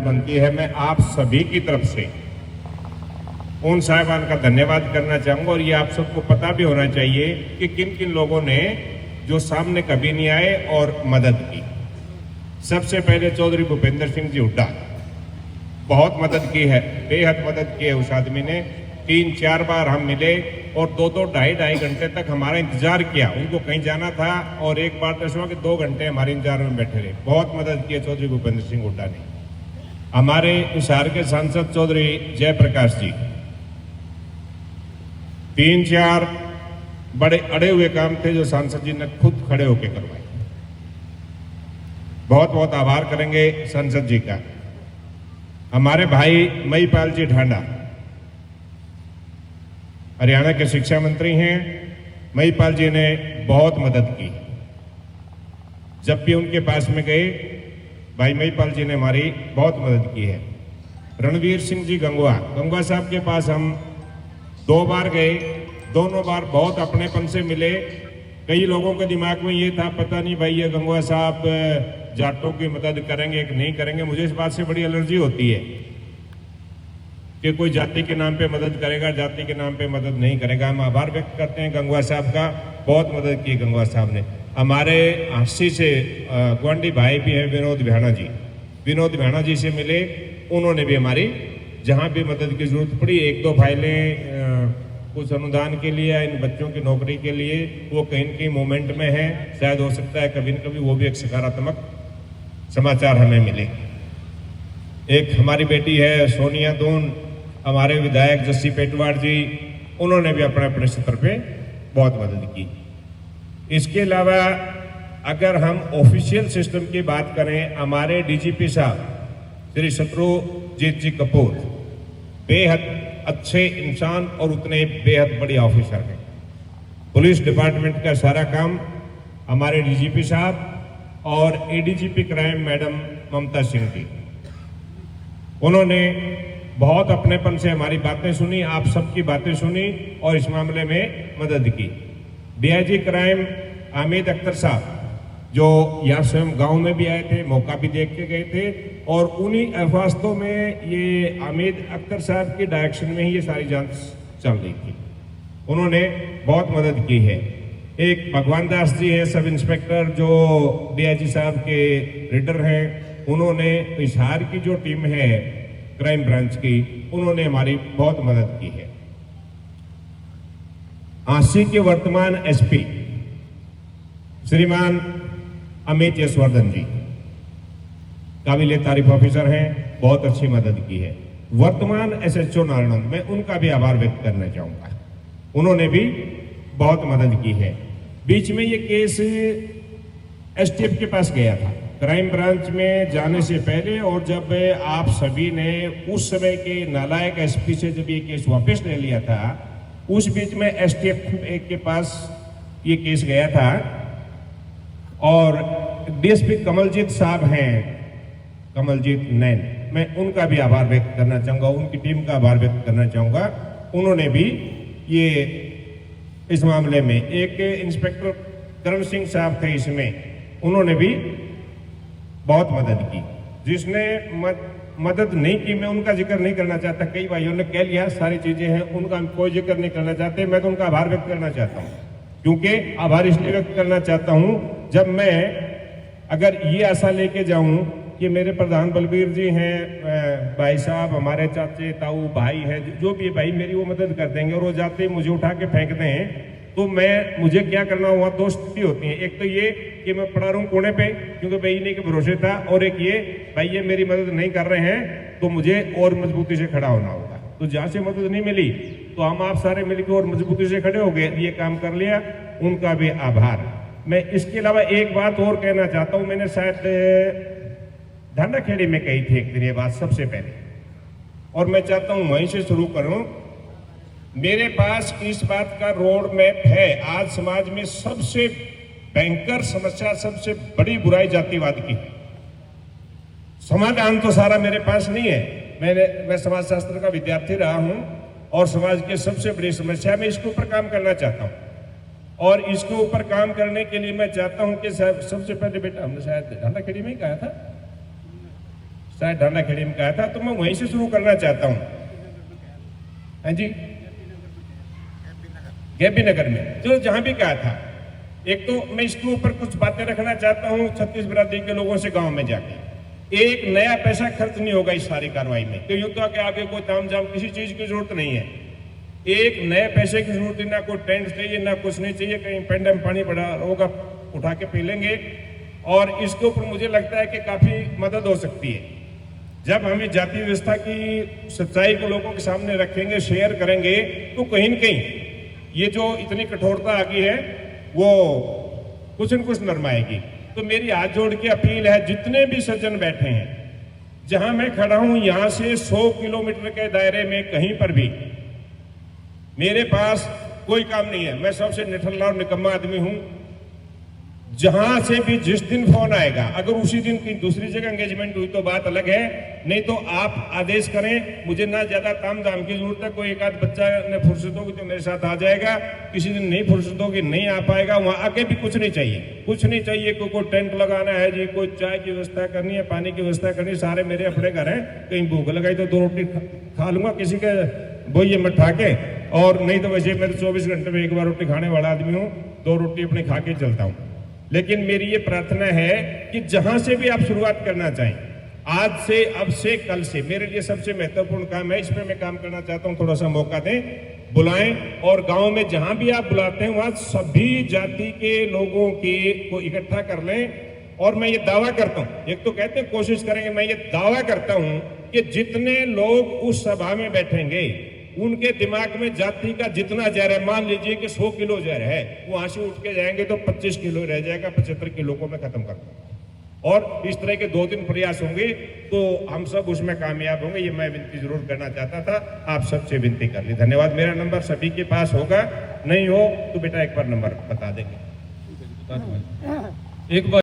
बनती है। मैं आप सभी की तरफ से उन साहिबान का धन्यवाद करना चाहूंगा और ये आप सबको पता भी होना चाहिए कि किन किन लोगों ने जो सामने कभी नहीं आए और मदद की। सबसे पहले चौधरी भूपेंद्र सिंह जी हुड्डा, बहुत मदद की है, बेहद मदद की है उस आदमी ने। 3-4 बार हम मिले और 2-2 ढाई घंटे तक हमारा इंतजार किया। उनको कहीं जाना था और एक बार तो ऐसा हुआ कि 2 घंटे हमारे इंतजार में बैठे रहे। बहुत मदद की है चौधरी भूपेंद्र सिंह हुड्डा ने। हमारे हिसार के सांसद चौधरी जयप्रकाश जी, 3-4 बड़े अड़े हुए काम थे जो सांसद जी ने खुद खड़े होकर करवाए। बहुत बहुत आभार करेंगे सांसद जी का। हमारे भाई महिपाल जी ढांडा हरियाणा के शिक्षा मंत्री हैं। महिपाल जी ने बहुत मदद की। जब भी उनके पास में गए, भाई महिपाल जी ने हमारी बहुत मदद की है। रणवीर सिंह जी गंगवा साहब के पास हम 2 बार गए, दोनों बार बहुत अपनेपन से मिले। कई लोगों के दिमाग में ये था पता नहीं भाई ये गंगवा साहब जाटों की मदद करेंगे कि नहीं करेंगे। मुझे इस बात से बड़ी एलर्जी होती है कि कोई जाति के नाम पे मदद करेगा, जाति के नाम पे मदद नहीं करेगा। हम आभार व्यक्त करते हैं गंगवा साहब का, बहुत मदद की गंगवा साहब ने। हमारे हंसी से ग्वांडी भाई भी हैं विनोद भ्याणा जी से मिले। उन्होंने भी हमारी जहां भी मदद की जरूरत पड़ी, 1-2 फाइलें कुछ अनुदान के लिए या इन बच्चों की नौकरी के लिए वो कहीं न कहीं मूवमेंट में है। शायद हो सकता है कभी न कभी वो भी एक सकारात्मक समाचार हमें मिले। एक हमारी बेटी है सोनिया दून, हमारे विधायक जस्सी पेटवाड़ जी, उन्होंने भी अपने अपने स्तर पे बहुत मदद की। इसके अलावा अगर हम ऑफिशियल सिस्टम की बात करें, हमारे डीजीपी साहब श्री शत्रुजीत जी कपूर बेहद अच्छे इंसान और उतने बेहद बड़े ऑफिसर हैं। पुलिस डिपार्टमेंट का सारा काम हमारे डीजीपी साहब और एडीजीपी क्राइम मैडम ममता सिंह जी, उन्होंने बहुत अपनेपन से हमारी बातें सुनी, आप सबकी बातें सुनी और इस मामले में मदद की। डीआईजी क्राइम हामिद अख्तर साहब जो यहाँ स्वयं गांव में भी आए थे, मौका भी देख के गए थे और उन्हीं वास्तव में ये हामिद अख्तर साहब की डायरेक्शन में ही ये सारी जांच चल रही थी। उन्होंने बहुत मदद की है। एक भगवान दास जी है सब इंस्पेक्टर जो डीआईजी साहब के रीडर हैं, उन्होंने हिसार की जो टीम है क्राइम ब्रांच की, उन्होंने हमारी बहुत मदद की है। आंसी के वर्तमान एसपी श्रीमान अमित यशवर्धन जी काबिले तारीफ ऑफिसर हैं, बहुत अच्छी मदद की है। वर्तमान एसएचओ नारायण, मैं उनका भी आभार व्यक्त करना चाहूंगा, उन्होंने भी बहुत मदद की है। बीच में ये केस एसटीएफ के पास गया था क्राइम ब्रांच में जाने से पहले, और जब आप सभी ने उस समय के नालायक एसपी से जब ये केस वापस ले लिया था, उस बीच में एसटीएफ के पास ये केस गया था और डीएसपी कमलजीत साहब हैं, कमलजीत नैन, मैं उनका भी आभार व्यक्त करना चाहूंगा, उनकी टीम का आभार व्यक्त करना चाहूंगा। उन्होंने भी ये इस मामले में, एक इंस्पेक्टर करण सिंह साहब थे इसमें, उन्होंने भी बहुत मदद की। जिसने मदद नहीं की मैं उनका जिक्र नहीं करना चाहता, कई भाइयों ने कह लिया सारी चीजें हैं, उनका हम कोई जिक्र नहीं करना चाहते। मैं तो उनका आभार व्यक्त करना चाहता हूं, क्योंकि आभार इसलिए व्यक्त करना चाहता हूं जब मैं अगर ये आशा लेके जाऊं कि मेरे प्रधान बलबीर जी हैं, भाई साहब हमारे चाचे ताऊ भाई हैं, जो भी भाई मेरी वो मदद कर देंगे और वो जाते ही मुझे उठा के फेंक दें, तो मुझे क्या करना हुआ, 2 स्थिति होती है। एक तो ये कि मैं पड़ा रहूं कोने पे क्योंकि भाई इन्हीं के भरोसे था, और एक ये भाई ये मेरी मदद नहीं कर रहे हैं तो मुझे और मजबूती से खड़ा होना होगा। तो जहां से मदद नहीं मिली तो हम आप सारे मिलकर और मजबूती से खड़े हो गए, ये काम कर लिया, उनका भी आभार। मैं इसके अलावा एक बात और कहना चाहता हूं, मैंने शायद ढांडाखेड़ी में कही थी एक दिन ये बात सबसे पहले, और मैं चाहता हूं वहीं से शुरू करूं। मेरे पास इस बात का रोड मैप है। आज समाज में सबसे भयंकर समस्या, सबसे बड़ी बुराई जातिवाद की है। समाधान तो सारा मेरे पास नहीं है, मैं समाज शास्त्र का विद्यार्थी रहा हूं और समाज की सबसे बड़ी समस्या, मैं इसके ऊपर काम करना चाहता हूं। और इसके ऊपर काम करने के लिए मैं चाहता हूं कि सबसे पहले बेटा, हमने शायद ढांडाखेड़ी में ही कहा था, शायद ढाना खेड़ी में कहा था, तो मैं वहीं से शुरू करना चाहता हूं। हाँ जी, गैबी नगर में, जो जहां भी कहा था। एक तो मैं इसके ऊपर कुछ बातें रखना चाहता हूं छत्तीस बिरादरी के लोगों से गांव में जाके। एक नया पैसा खर्च नहीं होगा इस सारी कार्रवाई में, तो यूं तो कि आगे कोई तामझाम किसी चीज की जरूरत नहीं है। एक नए पैसे की जरूरत नहीं, ना कोई टेंट चाहिए, ना कुछ नहीं चाहिए। कहीं पेंडम पानी पड़ा होगा उठा के पी लेंगे। और इसके ऊपर मुझे लगता है कि काफी मदद हो सकती है। जब हमें जाति व्यवस्था की सच्चाई को लोगों के सामने रखेंगे, शेयर करेंगे, तो कहीं न कहीं ये जो इतनी कठोरता आ गई है वो कुछ न कुछ नरमाएगी। तो मेरी हाथ जोड़ के अपील है, जितने भी सज्जन बैठे हैं, जहां मैं खड़ा हूं यहां से 100 किलोमीटर के दायरे में कहीं पर भी मेरे पास कोई काम नहीं है। मैं सबसे निठल्ला और निकम्मा आदमी हूं। जहां से भी जिस दिन फोन आएगा, अगर उसी दिन की दूसरी जगह एंगेजमेंट हुई तो बात अलग है, नहीं तो आप आदेश करें। मुझे ना ज्यादा ताम झाम की जरूरत है। कोई एक आध बच्चा ने फुर्सत होगी तो मेरे साथ आ जाएगा, किसी दिन नहीं फुर्सत होगी नहीं आ पाएगा। वहां आके भी कुछ नहीं चाहिए, कुछ नहीं चाहिए। कोई टेंट लगाना है जी, कोई चाय की व्यवस्था करनी है, पानी की व्यवस्था करनी है, सारे मेरे अपने घर हैं। कहीं भूख लगाई तो 2 रोटी खा लूंगा किसी के बोइये में ठा के, और नहीं तो वैसे मैं 24 घंटे में एक बार रोटी खाने वाला आदमी हूँ, 2 रोटी अपने खा के चलता हूँ। लेकिन मेरी ये प्रार्थना है कि जहां से भी आप शुरुआत करना चाहें, आज से, अब से, कल से, मेरे लिए सबसे महत्वपूर्ण काम है, इस पे मैं काम करना चाहता हूं। थोड़ा सा मौका दें, बुलाएं। और गांव में जहां भी आप बुलाते हैं वहां सभी जाति के लोगों को इकट्ठा कर लें। और मैं ये दावा करता हूं, एक तो कहते हैं कोशिश करेंगे, मैं ये दावा करता हूं कि जितने लोग उस सभा में बैठेंगे उनके दिमाग में जाति का जितना जहर है, मान लीजिए कि 100 किलो जहर है, वहां से उठ के जाएंगे तो 25 किलो रह जाएगा, 75 किलो को मैं खत्म कर दूंगा। और इस तरह के 2-3 प्रयास होंगे तो हम सब उसमें कामयाब होंगे। ये मैं विनती जरूर करना चाहता था, आप सबसे विनती कर ली। धन्यवाद। मेरा नंबर सभी के पास होगा, नहीं हो तो बेटा एक बार नंबर बता देंगे। एक बार